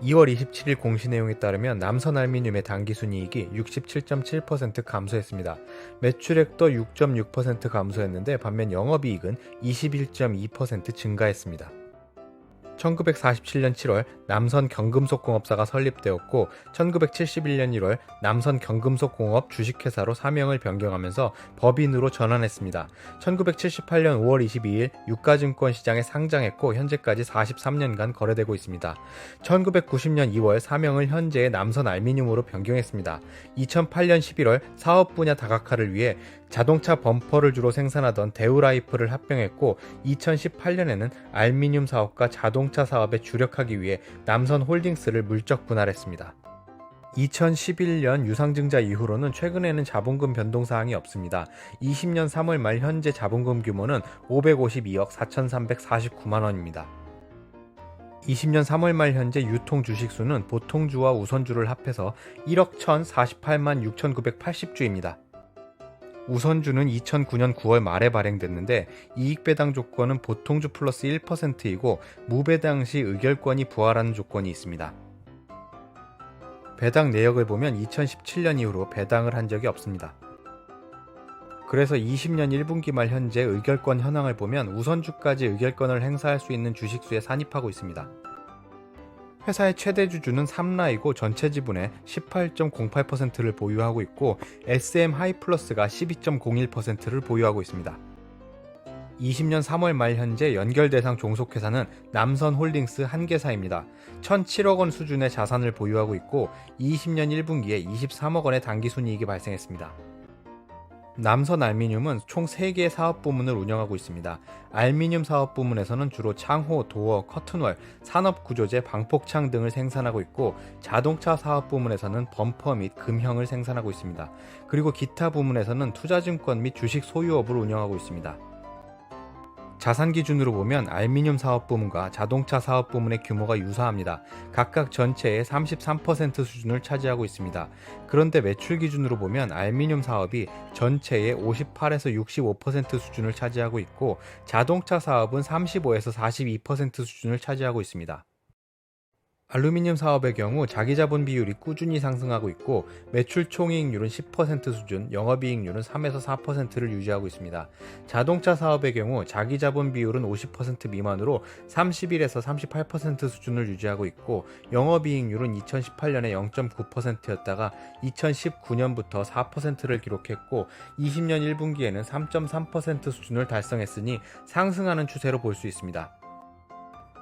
2월 27일 공시 내용에 따르면 남선알미늄의 당기순이익이 67.7% 감소했습니다. 매출액도 6.6% 감소했는데 반면 영업이익은 21.2% 증가했습니다. 1947년 7월 남선 경금속공업사가 설립되었고 1971년 1월 남선 경금속공업 주식회사로 사명을 변경하면서 법인으로 전환했습니다. 1978년 5월 22일 유가증권 시장에 상장했고 현재까지 43년간 거래되고 있습니다. 1990년 2월 사명을 현재의 남선 알미늄으로 변경했습니다. 2008년 11월 사업 분야 다각화를 위해 자동차 범퍼를 주로 생산하던 데우라이프를 합병했고 2018년에는 알미늄 사업과 자동차 사업에 주력하기 위해 남선홀딩스를 물적 분할했습니다. 2011년 유상증자 이후로는 최근에는 자본금 변동사항이 없습니다. 20년 3월 말 현재 자본금 규모는 552억 4,349만 원입니다. 20년 3월 말 현재 유통 주식수는 보통주와 우선주를 합해서 1억 1,048만 6,980주입니다. 우선주는 2009년 9월 말에 발행됐는데 이익배당 조건은 보통주 플러스 1%이고 무배당 시 의결권이 부활하는 조건이 있습니다. 배당 내역을 보면 2017년 이후로 배당을 한 적이 없습니다. 그래서 20년 1분기 말 현재 의결권 현황을 보면 우선주까지 의결권을 행사할 수 있는 주식수에 산입하고 있습니다. 회사의 최대 주주는 삼라이고 전체 지분의 18.08%를 보유하고 있고 SM 하이플러스가 12.01%를 보유하고 있습니다. 20년 3월 말 현재 연결 대상 종속회사는 남선홀딩스 1개사입니다. 1,007억 원 수준의 자산을 보유하고 있고 20년 1분기에 23억 원의 당기순이익이 발생했습니다. 남선알미늄은 총 3개의 사업부문을 운영하고 있습니다. 알미늄 사업부문에서는 주로 창호, 도어, 커튼월, 산업구조재, 방폭창 등을 생산하고 있고 자동차 사업부문에서는 범퍼 및 금형을 생산하고 있습니다. 그리고 기타 부문에서는 투자증권 및 주식 소유업을 운영하고 있습니다. 자산 기준으로 보면 알미늄 사업 부문과 자동차 사업 부문의 규모가 유사합니다. 각각 전체의 33% 수준을 차지하고 있습니다. 그런데 매출 기준으로 보면 알미늄 사업이 전체의 58에서 65% 수준을 차지하고 있고 자동차 사업은 35에서 42% 수준을 차지하고 있습니다. 알루미늄 사업의 경우 자기자본 비율이 꾸준히 상승하고 있고 매출 총이익률은 10% 수준, 영업이익률은 3에서 4%를 유지하고 있습니다. 자동차 사업의 경우 자기자본 비율은 50% 미만으로 31에서 38% 수준을 유지하고 있고 영업이익률은 2018년에 0.9%였다가 2019년부터 4%를 기록했고 20년 1분기에는 3.3% 수준을 달성했으니 상승하는 추세로 볼 수 있습니다.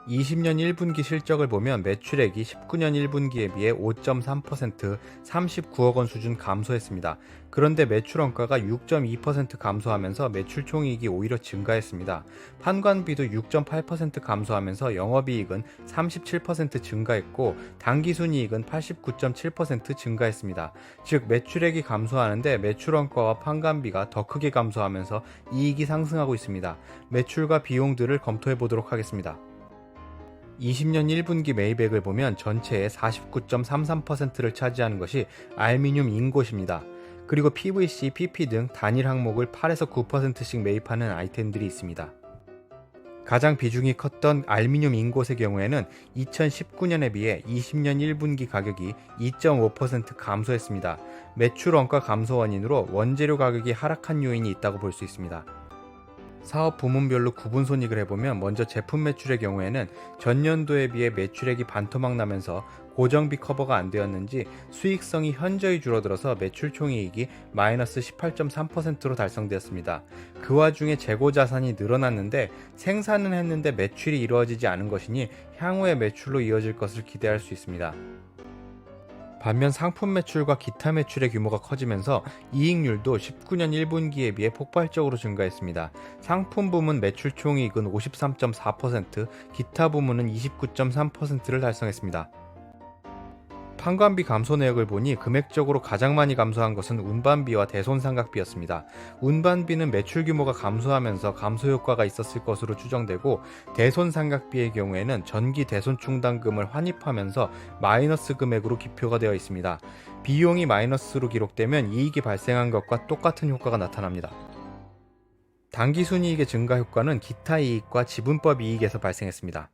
20년 1분기 실적을 보면 매출액이 19년 1분기에 비해 5.3%, 39억 원 수준 감소했습니다. 그런데 매출 원가가 6.2% 감소하면서 매출 총이익이 오히려 증가했습니다. 판관비도 6.8% 감소하면서 영업이익은 37% 증가했고 당기순이익은 89.7% 증가했습니다. 즉 매출액이 감소하는데 매출 원가와 판관비가 더 크게 감소하면서 이익이 상승하고 있습니다. 매출과 비용들을 검토해 보도록 하겠습니다. 20년 1분기 매입액을 보면 전체의 49.33%를 차지하는 것이 알미늄 인곳입니다. 그리고 PVC, PP 등 단일 항목을 8에서 9%씩 매입하는 아이템들이 있습니다. 가장 비중이 컸던 알미늄 인곳의 경우에는 2019년에 비해 20년 1분기 가격이 2.5% 감소했습니다. 매출 원가 감소 원인으로 원재료 가격이 하락한 요인이 있다고 볼 수 있습니다. 사업 부문별로 구분 손익을 해보면 먼저 제품 매출의 경우에는 전년도에 비해 매출액이 반토막 나면서 고정비 커버가 안 되었는지 수익성이 현저히 줄어들어서 매출 총이익이 마이너스 18.3%로 달성되었습니다. 그 와중에 재고 자산이 늘어났는데 생산은 했는데 매출이 이루어지지 않은 것이니 향후에 매출로 이어질 것을 기대할 수 있습니다. 반면 상품 매출과 기타 매출의 규모가 커지면서 이익률도 19년 1분기에 비해 폭발적으로 증가했습니다. 상품 부문 매출 총이익은 53.4%, 기타 부문은 29.3%를 달성했습니다. 판관비 감소 내역을 보니 금액적으로 가장 많이 감소한 것은 운반비와 대손상각비였습니다. 운반비는 매출 규모가 감소하면서 감소 효과가 있었을 것으로 추정되고 대손상각비의 경우에는 전기 대손 충당금을 환입하면서 마이너스 금액으로 기표가 되어 있습니다. 비용이 마이너스로 기록되면 이익이 발생한 것과 똑같은 효과가 나타납니다. 당기순이익의 증가 효과는 기타 이익과 지분법 이익에서 발생했습니다.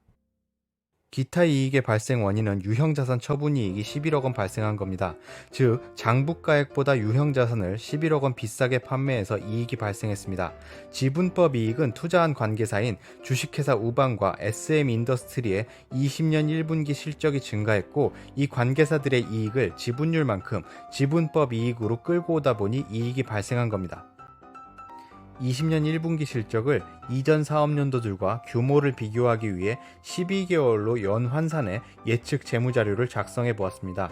기타 이익의 발생 원인은 유형자산 처분이익이 11억 원 발생한 겁니다. 즉 장부가액보다 유형자산을 11억 원 비싸게 판매해서 이익이 발생했습니다. 지분법 이익은 투자한 관계사인 주식회사 우방과 SM인더스트리의 20년 1분기 실적이 증가했고 이 관계사들의 이익을 지분율만큼 지분법 이익으로 끌고 오다 보니 이익이 발생한 겁니다. 20년 1분기 실적을 이전 사업연도들과 규모를 비교하기 위해 12개월로 연환산해 예측 재무자료를 작성해 보았습니다.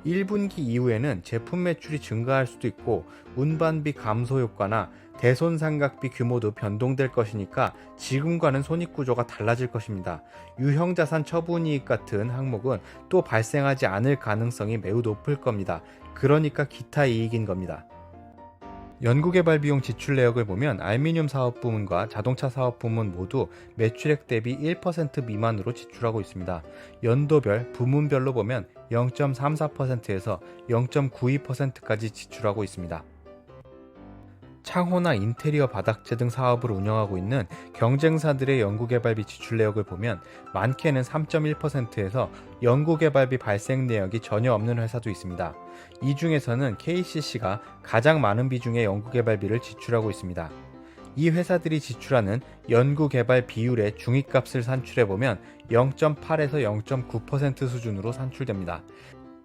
1분기 이후에는 제품 매출이 증가할 수도 있고 운반비 감소 효과나 대손상각비 규모도 변동될 것이니까 지금과는 손익구조가 달라질 것입니다. 유형자산 처분이익 같은 항목은 또 발생하지 않을 가능성이 매우 높을 겁니다. 그러니까 기타 이익인 겁니다. 연구개발 비용 지출 내역을 보면 알미늄 사업 부문과 자동차 사업 부문 모두 매출액 대비 1% 미만으로 지출하고 있습니다. 연도별, 부문별로 보면 0.34%에서 0.92%까지 지출하고 있습니다. 창호나 인테리어 바닥재 등 사업을 운영하고 있는 경쟁사들의 연구개발비 지출 내역을 보면 많게는 3.1%에서 연구개발비 발생 내역이 전혀 없는 회사도 있습니다. 이 중에서는 KCC가 가장 많은 비중의 연구개발비를 지출하고 있습니다. 이 회사들이 지출하는 연구개발 비율의 중위값을 산출해보면 0.8에서 0.9% 수준으로 산출됩니다.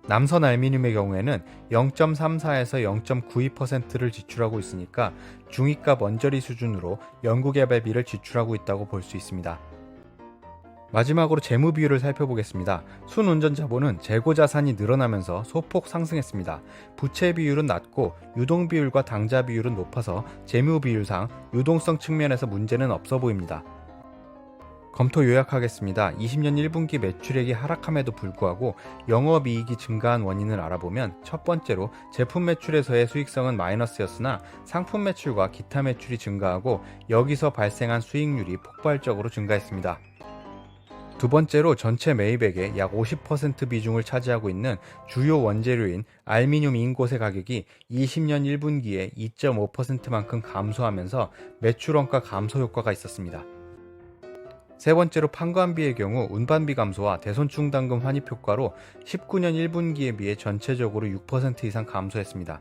남선 알미늄의 경우에는 0.34에서 0.92%를 지출하고 있으니까 중위값 언저리 수준으로 연구개발비를 지출하고 있다고 볼 수 있습니다. 마지막으로 재무 비율을 살펴보겠습니다. 순운전자본은 재고자산이 늘어나면서 소폭 상승했습니다. 부채 비율은 낮고 유동 비율과 당자 비율은 높아서 재무 비율상 유동성 측면에서 문제는 없어 보입니다. 검토 요약하겠습니다. 20년 1분기 매출액이 하락함에도 불구하고 영업이익이 증가한 원인을 알아보면 첫 번째로 제품 매출에서의 수익성은 마이너스였으나 상품 매출과 기타 매출이 증가하고 여기서 발생한 수익률이 폭발적으로 증가했습니다. 두 번째로 전체 매입액의 약 50% 비중을 차지하고 있는 주요 원재료인 알미늄 인곳의 가격이 20년 1분기에 2.5%만큼 감소하면서 매출원가 감소 효과가 있었습니다. 세 번째로 판관비의 경우 운반비 감소와 대손충당금 환입 효과로 19년 1분기에 비해 전체적으로 6% 이상 감소했습니다.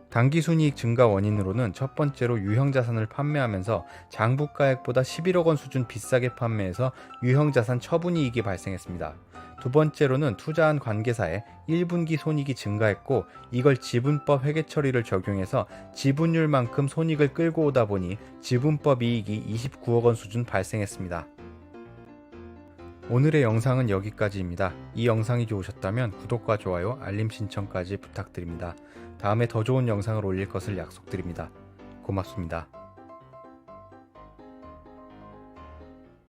당기순이익 증가 원인으로는 첫 번째로 유형자산을 판매하면서 장부가액보다 11억 원 수준 비싸게 판매해서 유형자산 처분이익이 발생했습니다. 두 번째로는 투자한 관계사의 1분기 손익이 증가했고 이걸 지분법 회계 처리를 적용해서 지분율만큼 손익을 끌고 오다 보니 지분법 이익이 29억 원 수준 발생했습니다. 오늘의 영상은 여기까지입니다. 이 영상이 좋으셨다면 구독과 좋아요, 알림 신청까지 부탁드립니다. 다음에 더 좋은 영상을 올릴 것을 약속드립니다. 고맙습니다.